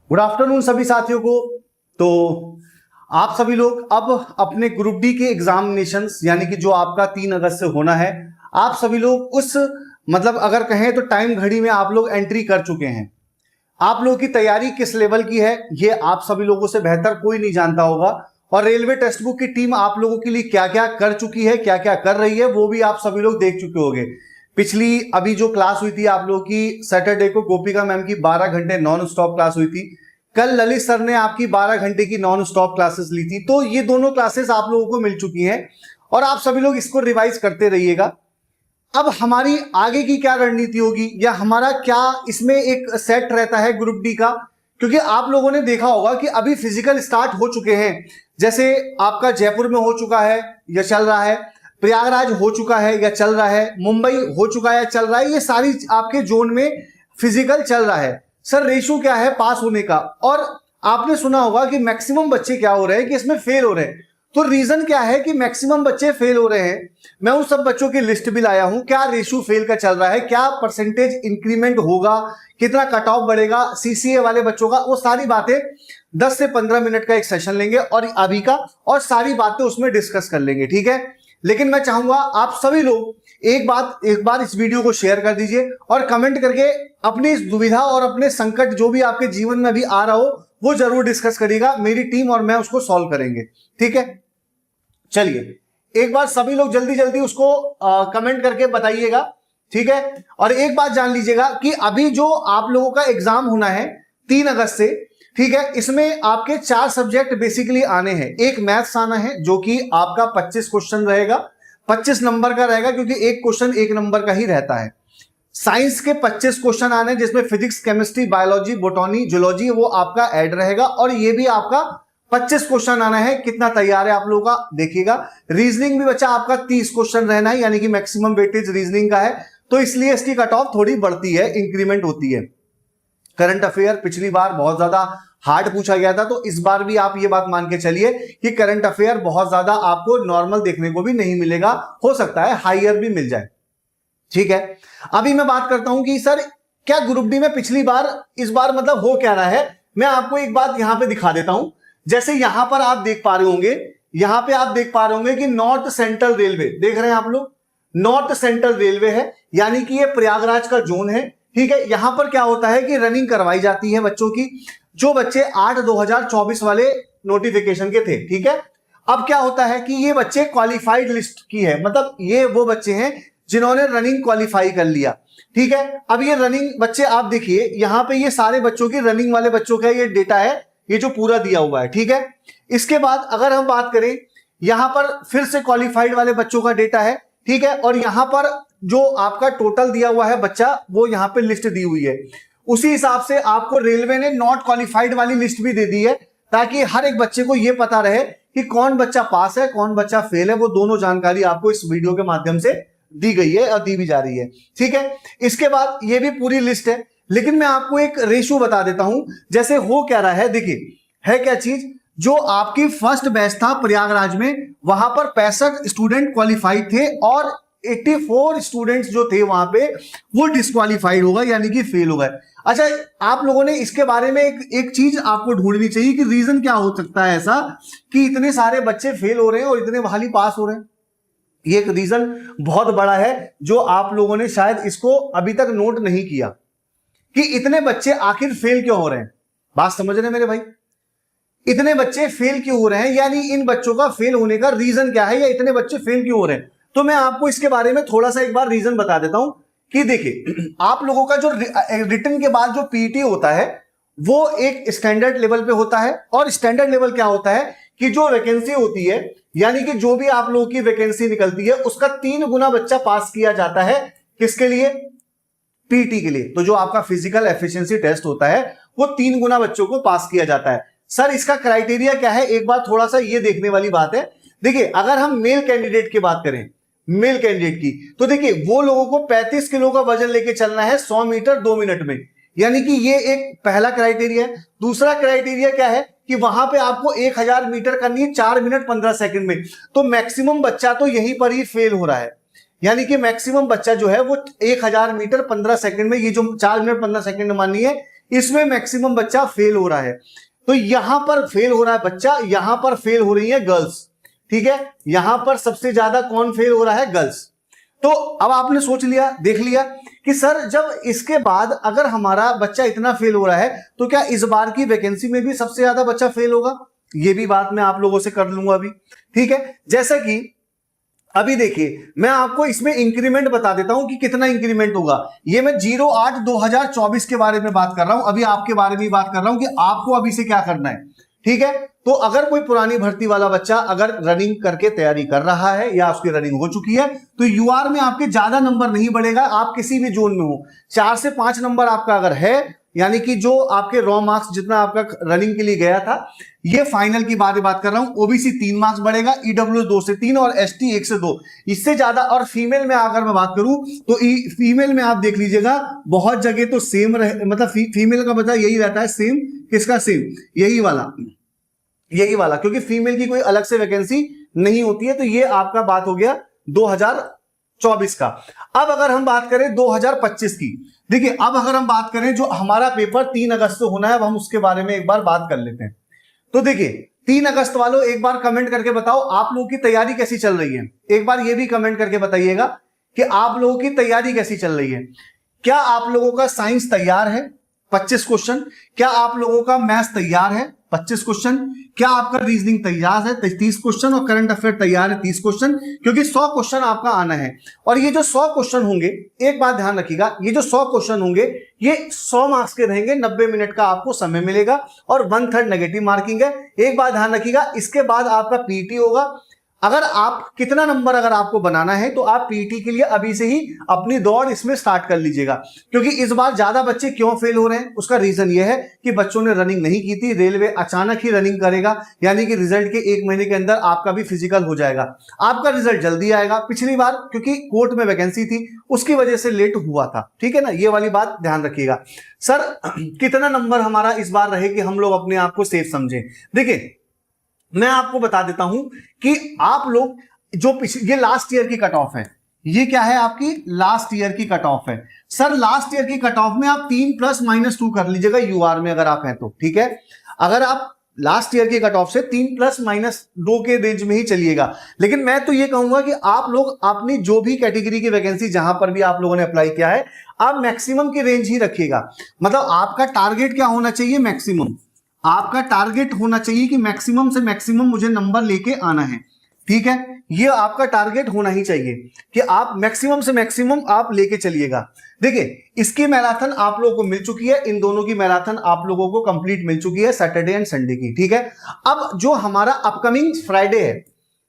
Good afternoon सभी साथियों को। तो आप सभी लोग अब अपने ग्रुप डी के एग्जामिनेशंस यानी कि जो आपका 3 अगस्त से होना है, आप सभी लोग उस मतलब अगर कहें तो टाइम घड़ी में आप लोग एंट्री कर चुके हैं। आप लोगों की तैयारी किस लेवल की है ये आप सभी लोगों से बेहतर कोई नहीं जानता होगा, और रेलवे टेक्स्ट बुक की टीम आप लोगों के लिए क्या क्या कर चुकी है, क्या क्या कर रही है, वो भी आप सभी लोग देख चुके होंगे। पिछली अभी जो क्लास हुई थी आप लोगों की सैटरडे को, गोपिका मैम की 12 घंटे नॉन स्टॉप क्लास हुई थी। कल ललित सर ने आपकी 12 घंटे की नॉन स्टॉप क्लासेस ली थी। तो ये दोनों क्लासेस आप लोगों को मिल चुकी हैं और आप सभी लोग इसको रिवाइज करते रहिएगा। अब हमारी आगे की क्या रणनीति होगी या हमारा क्या इसमें एक सेट रहता है ग्रुप डी का, क्योंकि आप लोगों ने देखा होगा कि अभी फिजिकल स्टार्ट हो चुके हैं। जैसे आपका जयपुर में हो चुका है या चल रहा है, प्रयागराज हो चुका है या चल रहा है, मुंबई हो चुका है या चल रहा है, ये सारी आपके जोन में फिजिकल चल रहा है। सर रेशो क्या है पास होने का, और आपने सुना होगा कि मैक्सिमम बच्चे क्या हो रहे हैं कि इसमें फेल हो रहे हैं। तो रीजन क्या है कि मैक्सिमम बच्चे फेल हो रहे हैं? मैं उन सब बच्चों की लिस्ट भी लाया हूं, क्या रेशो फेल का चल रहा है, क्या परसेंटेज इंक्रीमेंट होगा, कितना कट ऑफ बढ़ेगा सीसीए वाले बच्चों का, वो सारी बातें 10 से 15 मिनट का एक सेशन लेंगे और अभी का, और सारी बातें उसमें डिस्कस कर लेंगे, ठीक है। लेकिन मैं चाहूंगा आप सभी लोग एक बार इस वीडियो को शेयर कर दीजिए और कमेंट करके अपनी इस दुविधा और अपने संकट जो भी आपके जीवन में अभी आ रहा हो वो जरूर डिस्कस करिएगा। मेरी टीम और मैं उसको सॉल्व करेंगे, ठीक है। चलिए एक बार सभी लोग जल्दी जल्दी उसको कमेंट करके बताइएगा, ठीक है। और एक बात जान लीजिएगा कि अभी जो आप लोगों का एग्जाम होना है 3 अगस्त से, ठीक है, इसमें आपके 4 सब्जेक्ट बेसिकली आने हैं। एक मैथ्स आना है जो कि आपका 25 क्वेश्चन रहेगा, 25 नंबर का रहेगा क्योंकि एक क्वेश्चन 1 नंबर का ही रहता है। साइंस के 25 क्वेश्चन आने जिसमें फिजिक्स, केमिस्ट्री, बायोलॉजी, बोटॉनी, जूलॉजी वो आपका ऐड रहेगा, और ये भी आपका 25 क्वेश्चन आना है। कितना तैयार है आप लोगों का देखिएगा। रीजनिंग भी बच्चा आपका 30 क्वेश्चन रहना है, यानी कि मैक्सिमम वेटेज रीजनिंग का है, तो इसलिए इसकी कट ऑफ थोड़ी बढ़ती है, इंक्रीमेंट होती है। करंट अफेयर पिछली बार बहुत ज्यादा हार्ड पूछा गया था, तो इस बार भी आप ये बात मान के चलिए कि करंट अफेयर बहुत ज्यादा आपको नॉर्मल देखने को भी नहीं मिलेगा, हो सकता है हायर भी मिल जाए, ठीक है। अभी मैं बात करता हूं कि सर क्या ग्रुप डी में पिछली बार इस बार मतलब हो क्या रहा है। मैं आपको एक बात यहां पे दिखा देता हूं। जैसे यहां पर आप देख पा रहे होंगे, यहां पे आप देख पा रहे होंगे कि नॉर्थ सेंट्रल रेलवे देख रहे हैं आप लोग, नॉर्थ सेंट्रल रेलवे है, यानी कि ये प्रयागराज का जोन है, ठीक है। यहां पर क्या होता है कि रनिंग करवाई जाती है बच्चों की, जो बच्चे 8/2024 वाले नोटिफिकेशन के थे, ठीक है। अब क्या होता है कि ये बच्चे क्वालिफाइड लिस्ट की है, मतलब ये वो बच्चे हैं जिन्होंने रनिंग क्वालिफाई कर लिया, ठीक है। अब ये रनिंग बच्चे आप देखिए यहां पे ये सारे बच्चों की रनिंग वाले बच्चों का ये डेटा है, ये जो पूरा दिया हुआ है, ठीक है। इसके बाद अगर हम बात करें यहां पर फिर से क्वालिफाइड वाले बच्चों का डेटा है, ठीक है, और यहां पर जो आपका टोटल दिया हुआ है बच्चा वो यहां पे लिस्ट दी हुई है। उसी हिसाब से आपको रेलवे ने नॉट क्वालिफाइड वाली लिस्ट भी दे दी है, ताकि हर एक बच्चे को यह पता रहे कि कौन बच्चा पास है कौन बच्चा फेल है। वो दोनों जानकारी आपको इस वीडियो के माध्यम से दी गई है और दी भी जा रही है, ठीक है। इसके बाद ये भी पूरी लिस्ट है, लेकिन मैं आपको एक रेशियो बता देता हूं। जैसे हो क्या रहा है, देखिए है क्या चीज, जो आपकी फर्स्ट बैच था प्रयागराज में वहां पर 65 स्टूडेंट क्वालिफाइड थे और 84 स्टूडेंट्स जो थे वहां पे वो डिस्क्वालिफाइड होगा, यानी कि फेल हो गए। अच्छा, आप लोगों ने इसके बारे में एक चीज आपको ढूंढनी चाहिए कि रीजन क्या हो सकता है ऐसा कि इतने सारे बच्चे फेल हो रहे हैं और इतने बहाली पास हो रहे हैं। ये एक रीजन बहुत बड़ा है जो आप लोगों ने शायद इसको अभी तक नोट नहीं किया कि इतने बच्चे आखिर फेल क्यों हो रहे हैं। बात समझ रहे हैं मेरे भाई, इतने बच्चे फेल क्यों हो रहे हैं, यानी इन बच्चों का फेल होने का रीजन क्या है या इतने बच्चे फेल क्यों हो रहे हैं। तो मैं आपको इसके बारे में थोड़ा सा एक बार रीजन बता देता हूं कि देखिए आप लोगों का जो रिटन के बाद जो पीटी होता है वो एक स्टैंडर्ड लेवल पे होता है, और स्टैंडर्ड लेवल क्या होता है कि जो वैकेंसी होती है, यानी कि जो भी आप लोगों की वैकेंसी निकलती है उसका 3 गुना बच्चा पास किया जाता है। किसके लिए? पीटी के लिए। तो जो आपका फिजिकल एफिशिएंसी टेस्ट होता है वो 3 गुना बच्चों को पास किया जाता है। सर इसका क्राइटेरिया क्या है, एक बार थोड़ा सा ये देखने वाली बात है। देखिए अगर हम मेल कैंडिडेट की बात करें, मेल कैंडिडेट की, तो देखिए वो लोगों को 35 किलो का वजन लेके चलना है 100 मीटर 2 मिनट में, यानी कि ये एक पहला क्राइटेरिया है। दूसरा क्राइटेरिया क्या है कि वहां पे आपको 1000 मीटर करनी है 4 मिनट 15 सेकंड में। तो मैक्सिमम बच्चा तो यहीं पर ही फेल हो रहा है, यानी कि मैक्सिमम बच्चा जो है वो 1000 मीटर 15 सेकंड में, ये जो 4 मिनट 15 सेकंड मानिए इसमें मैक्सिमम बच्चा फेल हो रहा है। तो यहां पर फेल हो रहा है बच्चा, यहां पर फेल हो रही है गर्ल्स, ठीक है, यहां पर सबसे ज्यादा कौन फेल हो रहा है, गर्ल्स। तो अब आपने सोच लिया, देख लिया कि सर जब इसके बाद अगर हमारा बच्चा इतना फेल हो रहा है तो क्या इस बार की वैकेंसी में भी सबसे ज्यादा बच्चा फेल होगा, ये भी बात मैं आप लोगों से कर लूंगा अभी, ठीक है। जैसा कि अभी देखिए मैं आपको इसमें इंक्रीमेंट बता देता हूं कि कितना इंक्रीमेंट होगा। ये मैं 08/2024 के बारे में बात कर रहा हूं, अभी आपके बारे में बात कर रहा हूं कि आपको अभी से क्या करना है, ठीक है। तो अगर कोई पुरानी भर्ती वाला बच्चा अगर रनिंग करके तैयारी कर रहा है या उसकी रनिंग हो चुकी है तो यूआर में आपके ज्यादा नंबर नहीं बढ़ेगा, आप किसी भी जोन में हो, 4 से 5 नंबर आपका अगर है, यानी कि जो आपके रॉ मार्क्स जितना आपका रनिंग के लिए गया था, ये फाइनल की बात कर रहा हूं, ओबीसी 3 मार्क्स बढ़ेगा, ईडब्ल्यू 2 से 3 और एसटी 1 से 2, इससे ज्यादा। और फीमेल में अगर मैं बात करूं तो फीमेल में आप देख लीजिएगा बहुत जगह तो सेम रहे, मतलब फीमेल का बता यही रहता है सेम, किसका सेम, यही वाला, क्योंकि फीमेल की कोई अलग से वैकेंसी नहीं होती है। तो ये आपका बात हो गया 2024 का। अब अगर हम बात करें 2025 की, देखिए अब अगर हम बात करें जो हमारा पेपर 3 अगस्त को होना है, अब हम उसके बारे में एक बार बात कर लेते हैं। तो देखिए 3 अगस्त वालों एक बार कमेंट करके बताओ आप लोगों की तैयारी कैसी चल रही है, एक बार ये भी कमेंट करके बताइएगा कि आप लोगों की तैयारी कैसी चल रही है। क्या आप लोगों का साइंस तैयार है, 25 क्वेश्चन, क्या आप लोगों का मैथ्स तैयार है, 25 क्वेश्चन, क्या आपका रीजनिंग तैयार है, 30 क्वेश्चन, और करंट अफेयर तैयार है 30 क्वेश्चन, क्योंकि 100 क्वेश्चन आपका आना है। और ये जो 100 क्वेश्चन होंगे, एक बात ध्यान रखिएगा, ये जो 100 क्वेश्चन होंगे ये 100 मार्क्स के रहेंगे, 90 मिनट का आपको समय मिलेगा और 1/3 नेगेटिव मार्किंग है। एक बात ध्यान रखिएगा, इसके बाद आपका पीटी होगा। अगर आप कितना नंबर अगर आपको बनाना है तो आप पीटी के लिए अभी से ही अपनी दौड़ इसमें स्टार्ट कर लीजिएगा, क्योंकि इस बार ज्यादा बच्चे क्यों फेल हो रहे हैं उसका रीजन यह है कि बच्चों ने रनिंग नहीं की थी। रेलवे अचानक ही रनिंग करेगा, यानी कि रिजल्ट के 1 महीने के अंदर आपका भी फिजिकल हो जाएगा, आपका रिजल्ट जल्दी आएगा। पिछली बार क्योंकि कोर्ट में वैकेंसी थी उसकी वजह से लेट हुआ था, ठीक है ना, ये वाली बात ध्यान रखिएगा। सर कितना नंबर हमारा इस बार रहे कि हम लोग अपने आप को सेफ समझें। देखिए मैं आपको बता देता हूं कि आप लोग जो ये लास्ट ईयर की कट ऑफ है, ये क्या है आपकी लास्ट ईयर की कट ऑफ है। सर लास्ट ईयर की कट ऑफ में आप 3 + -2 कर लीजिएगा यूआर में अगर आप हैं तो, ठीक है। अगर आप लास्ट ईयर की कट ऑफ से 3 + -2 के रेंज में ही चलिएगा। लेकिन मैं तो ये कहूंगा कि आप लोग अपनी जो भी कैटेगरी की वैकेंसी जहां पर भी आप लोगों ने अप्लाई किया है, आप मैक्सिमम की रेंज ही रखिएगा। मतलब आपका टारगेट क्या होना चाहिए, मैक्सिमम, आपका टारगेट होना चाहिए कि मैक्सिमम से मैक्सिमम मुझे नंबर लेके आना है, ठीक है। ये आपका टारगेट होना ही चाहिए कि आप मैक्सिमम से मैक्सिमम आप लेके चलिएगा। देखिए इसकी मैराथन आप लोगों को मिल चुकी है, इन दोनों की मैराथन आप लोगों को कंप्लीट मिल चुकी है, सैटरडे एंड संडे की, ठीक है। अब जो हमारा अपकमिंग फ्राइडे है,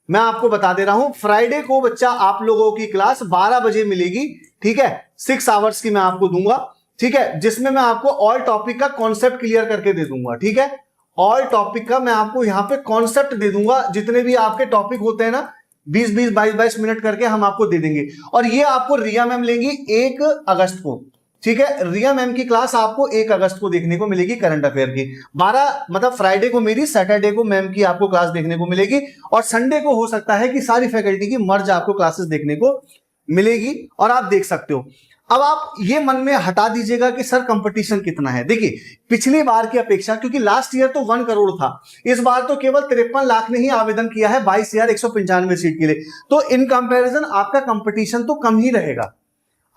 मैं आपको बता दे रहा हूं, फ्राइडे को बच्चा आप लोगों की क्लास 12 बजे मिलेगी, ठीक है। 6 आवर्स की मैं आपको दूंगा, ठीक है, जिसमें मैं आपको ऑल टॉपिक का कॉन्सेप्ट क्लियर करके दे दूंगा, ठीक है। ऑल टॉपिक का मैं आपको यहां पे कॉन्सेप्ट दे दूंगा, जितने भी आपके टॉपिक होते हैं ना 20-20, 22-22 मिनट करके हम आपको दे देंगे। और ये आपको रिया मैम लेंगी 1 अगस्त को, ठीक है। रिया मैम की क्लास आपको 1 अगस्त को देखने को मिलेगी करंट अफेयर की, 12 मतलब फ्राइडे को मेरी, सैटरडे को मैम की आपको क्लास देखने को मिलेगी, और संडे को हो सकता है कि सारी फैकल्टी की मर्ज आपको क्लासेस देखने को मिलेगी और आप देख सकते हो। अब आप ये मन में हटा दीजिएगा कि सर कंपटीशन कितना है। देखिए पिछली बार की अपेक्षा, क्योंकि लास्ट ईयर तो 1 करोड़ था, इस बार तो केवल 53 लाख ने ही आवेदन किया है 22,195 सीट के लिए, तो इन कंपैरिजन आपका कंपटीशन तो कम ही रहेगा,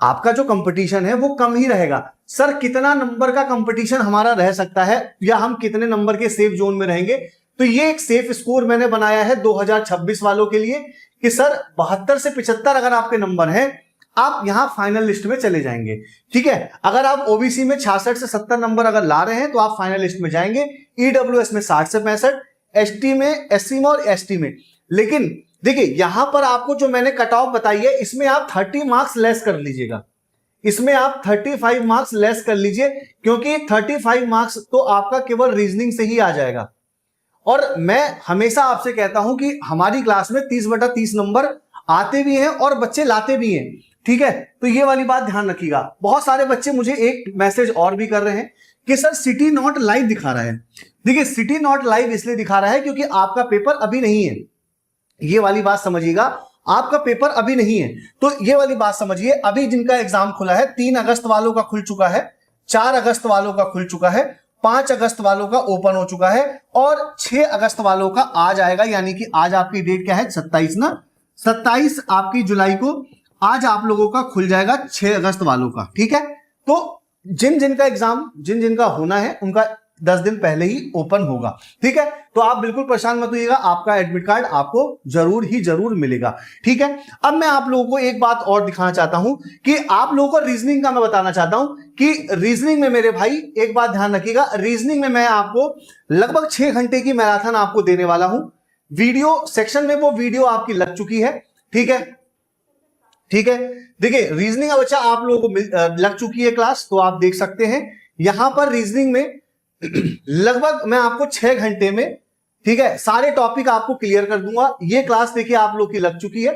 आपका जो कंपटीशन है वो कम ही रहेगा। सर कितना नंबर का कंपटीशन हमारा रह सकता है या हम कितने नंबर के सेफ जोन में रहेंगे, तो ये एक सेफ स्कोर मैंने बनाया है 2026 वालों के लिए कि सर 72 से 75 अगर आपके नंबर हैं आप यहां फाइनल लिस्ट में चले जाएंगे, ठीक है। अगर आप ओबीसी में 66 से 70 नंबर अगर ला रहे हैं तो आप फाइनल लिस्ट में जाएंगे, ईडब्ल्यूएस में 60 से 65, एसटी में, एससी में और एसटी में। लेकिन देखिए यहां पर आपको जो मैंने कट ऑफ बताई है इसमें आप 30 मार्क्स लेस कर लीजिएगा, इसमें आप 35 मार्क्स लेस कर लीजिए, क्योंकि 35 मार्क्स तो आपका केवल रीजनिंग से ही आ जाएगा। और मैं हमेशा आपसे कहता हूं कि हमारी क्लास में 30/30 नंबर आते भी हैं और बच्चे लाते भी हैं, ठीक है। तो ये वाली बात ध्यान रखिएगा। बहुत सारे बच्चे मुझे एक मैसेज और भी कर रहे हैं कि सर सिटी नॉट लाइव दिखा रहा है। देखिए सिटी नॉट लाइव इसलिए दिखा रहा है क्योंकि आपका पेपर अभी नहीं है, ये वाली बात समझिएगा, आपका पेपर अभी नहीं है। तो ये वाली बात समझिए, अभी जिनका एग्जाम खुला है 3 अगस्त वालों का खुल चुका है, 4 अगस्त वालों का खुल चुका है, 5 अगस्त वालों का ओपन हो चुका है और 6 अगस्त वालों का आज आएगा, यानी कि आज आपकी डेट क्या है 27 ना, 27 आपकी जुलाई को आज आप लोगों का खुल जाएगा 6 अगस्त वालों का। ठीक है, तो जिन जिनका होना है उनका 10 दिन पहले ही ओपन होगा। ठीक है, तो आप बिल्कुल परेशान मत होइएगा, आपका एडमिट कार्ड आपको जरूर मिलेगा। ठीक है, अब मैं आप लोगों को एक बात और दिखाना चाहता हूं कि आप लोगों को रीजनिंग का मैं बताना चाहता हूं कि रीजनिंग में मेरे भाई एक बात ध्यान रखिएगा, रीजनिंग में मैं आपको लगभग 6 घंटे की मैराथन आपको देने वाला हूं। वीडियो सेक्शन में वो वीडियो आपकी लग चुकी है। ठीक है, देखिए रीजनिंग का बच्चा आप लोगों को लग चुकी है क्लास, तो आप देख सकते हैं यहां पर रीजनिंग में लगभग मैं आपको 6 घंटे में, ठीक है, सारे टॉपिक आपको क्लियर कर दूंगा। ये क्लास देखिए आप लोग की लग चुकी है,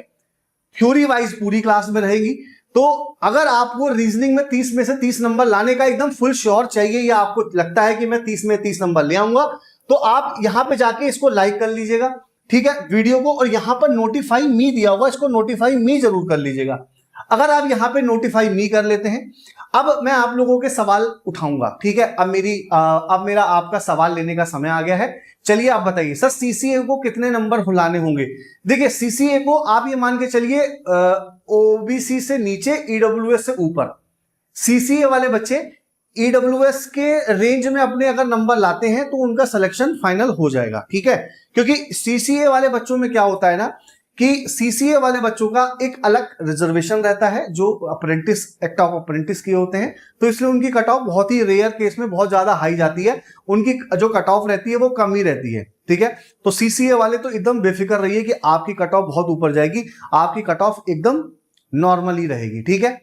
थ्योरी वाइज पूरी क्लास में रहेगी। तो अगर आपको रीजनिंग में 30 में से 30 नंबर लाने का एकदम फुल श्योर चाहिए या आपको लगता है कि मैं 30 में 30 नंबर ले आऊंगा, तो आप यहां पे जाके इसको लाइक कर लीजिएगा, ठीक है, वीडियो को, और यहां पर नोटिफाई मी दिया होगा, इसको नोटिफाई मी जरूर कर लीजिएगा। अगर आप यहां पे नोटिफाई मी कर लेते हैं, अब मैं आप लोगों के सवाल उठाऊंगा। ठीक है, अब मेरा आपका सवाल लेने का समय आ गया है। चलिए आप बताइए सर सीसीए को कितने नंबर हुलाने होंगे। देखिए सीसीए को आप ये मान के चलिए ओबीसी से नीचे ईडब्ल्यूएस से ऊपर, सीसीए वाले बच्चे ईडब्ल्यूएस के रेंज में अपने अगर नंबर लाते हैं तो उनका सिलेक्शन फाइनल हो जाएगा। ठीक है, क्योंकि सीसीए वाले बच्चों में क्या होता है ना कि सीसीए वाले बच्चों का एक अलग रिजर्वेशन रहता है जो अप्रेंटिस एक्ट ऑफ अप्रेंटिस किए होते हैं, तो इसलिए उनकी कट ऑफ बहुत ही रेयर केस में बहुत ज्यादा हाई जाती है, उनकी जो कट ऑफ रहती है वो कम ही रहती है। ठीक है, तो सीसीए वाले तो एकदम बेफिक्र रहिए कि आपकी कट ऑफ बहुत ऊपर जाएगी, आपकी कट ऑफ एकदम नॉर्मल ही रहेगी। ठीक है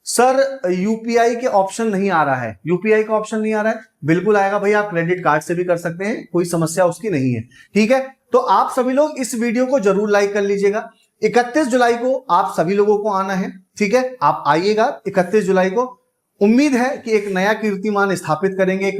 सर यूपीआई के ऑप्शन नहीं आ रहा है, यूपीआई का ऑप्शन नहीं आ रहा है, बिल्कुल आएगा भाई, आप क्रेडिट कार्ड से भी कर सकते हैं, कोई समस्या उसकी नहीं है। ठीक है, तो आप सभी लोग इस वीडियो को जरूर लाइक कर लीजिएगा। 31 जुलाई को आप सभी लोगों को आना है। ठीक है, आप आइएगा 31 जुलाई को। उम्मीद है कि एक नया कीर्तिमान स्थापित करेंगे, एक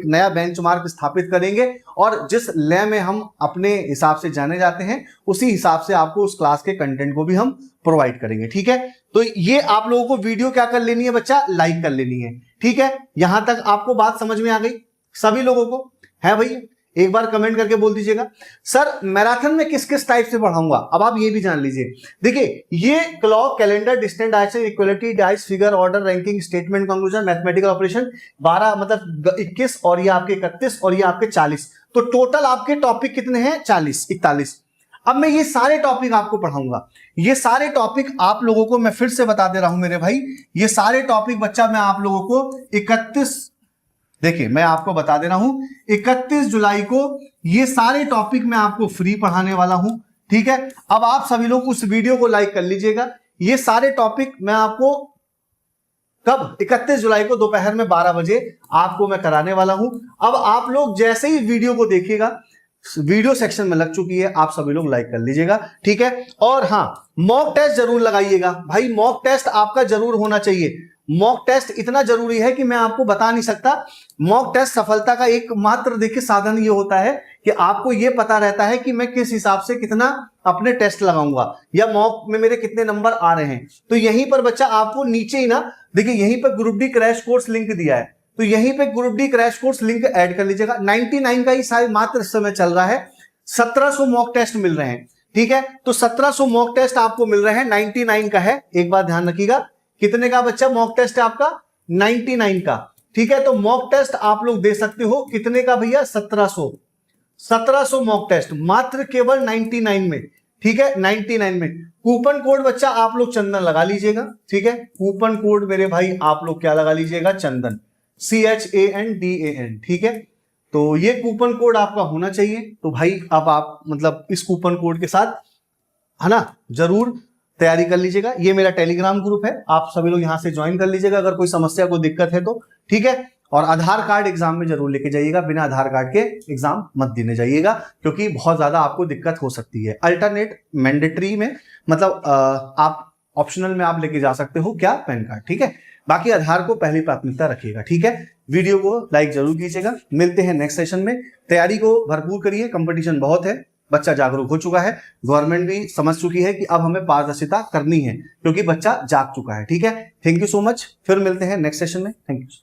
नया बेंचमार्क स्थापित करेंगे, और जिस लय में हम अपने हिसाब से जाने जाते हैं उसी हिसाब से आपको उस क्लास के कंटेंट को भी हम प्रोवाइड करेंगे। ठीक है, तो ये आप लोगों को वीडियो क्या कर लेनी है बच्चा, लाइक कर लेनी है। ठीक है, यहां तक आपको बात समझ में आ गई सभी लोगों को है भैया? एक बार कमेंट करके बोल दीजिएगा सर मैराथन में किस किस टाइप से पढ़ाऊंगा। अब आप ये भी जान लीजिए, देखिए ये clock, calendar, distant direction, equality, dice, figure, order, ranking, statement, conclusion, mathematical operation 12 मतलब 21 और ये आपके 31 और ये आपके 40, तो टोटल आपके टॉपिक कितने हैं 41। अब मैं ये सारे टॉपिक आपको पढ़ाऊंगा, ये सारे टॉपिक आप लोगों को मैं फिर से बता दे रहा हूं मेरे भाई, ये सारे टॉपिक बच्चा मैं आप लोगों को 31, देखिए मैं आपको बता दे रहा हूं 31 जुलाई को ये सारे टॉपिक मैं आपको फ्री पढ़ाने वाला हूं। ठीक है, अब आप सभी लोग उस वीडियो को लाइक कर लीजिएगा। ये सारे टॉपिक मैं आपको कब 31 जुलाई को दोपहर में 12 बजे आपको मैं कराने वाला हूं। अब आप लोग जैसे ही वीडियो को देखिएगा, वीडियो सेक्शन में लग चुकी है, आप सभी लोग लाइक कर लीजिएगा। ठीक है, और हाँ मॉक टेस्ट जरूर लगाइएगा भाई, मॉक टेस्ट आपका जरूर होना चाहिए। मॉक टेस्ट इतना जरूरी है कि मैं आपको बता नहीं सकता। मॉक टेस्ट सफलता का एकमात्र देखिए साधन ये होता है कि आपको ये पता रहता है कि मैं किस हिसाब से कितना अपने टेस्ट लगाऊंगा या मॉक में मेरे कितने नंबर आ रहे हैं। तो यहीं पर बच्चा आपको नीचे ही ना देखिए यहीं पर group D crash course link दिया है, तो यहीं पे group D crash course link add कर लीजिएगा। 99 का ही शायद मात्र इस समय चल रहा है, 1700 मॉक टेस्ट मिल रहे हैं। ठीक है, तो 1700 मॉक टेस्ट आपको मिल रहे हैं, 99 का है, एक बात ध्यान रखिएगा। कितने का बच्चा मॉक टेस्ट है आपका 99 का। ठीक है, तो मॉक टेस्ट आप लोग दे सकते हो कितने का भैया 1700 मॉक टेस्ट मात्र केवल 99 में। ठीक है, 99 में। कूपन कोड बच्चा आप लोग चंदन लगा लीजिएगा। ठीक है, कूपन कोड मेरे भाई आप लोग क्या लगा लीजिएगा, चंदन, CHANDAN। ठीक है, तो ये कूपन कोड आपका होना चाहिए। तो भाई अब आप मतलब इस कूपन कोड के साथ है ना जरूर तैयारी कर लीजिएगा। ये मेरा टेलीग्राम ग्रुप है, आप सभी लोग यहां से ज्वाइन कर लीजिएगा अगर कोई समस्या कोई दिक्कत है तो। ठीक है, और आधार कार्ड एग्जाम में जरूर लेके जाइएगा, बिना आधार कार्ड के एग्जाम मत देने जाइएगा क्योंकि बहुत ज्यादा आपको दिक्कत हो सकती है। अल्टरनेट मैंडेटरी में मतलब आप ऑप्शनल में आप लेके जा सकते हो क्या, पैन कार्ड। ठीक है, बाकी आधार को पहली प्राथमिकता रखिएगा। ठीक है, वीडियो को लाइक जरूर कीजिएगा। मिलते हैं नेक्स्ट सेशन में, तैयारी को भरपूर करिए, कंपटीशन बहुत है। बच्चा जागरूक हो चुका है, गवर्नमेंट भी समझ चुकी है कि अब हमें पारदर्शिता करनी है क्योंकि बच्चा जाग चुका है। ठीक है, थैंक यू सो मच, फिर मिलते हैं नेक्स्ट सेशन में। Thank you.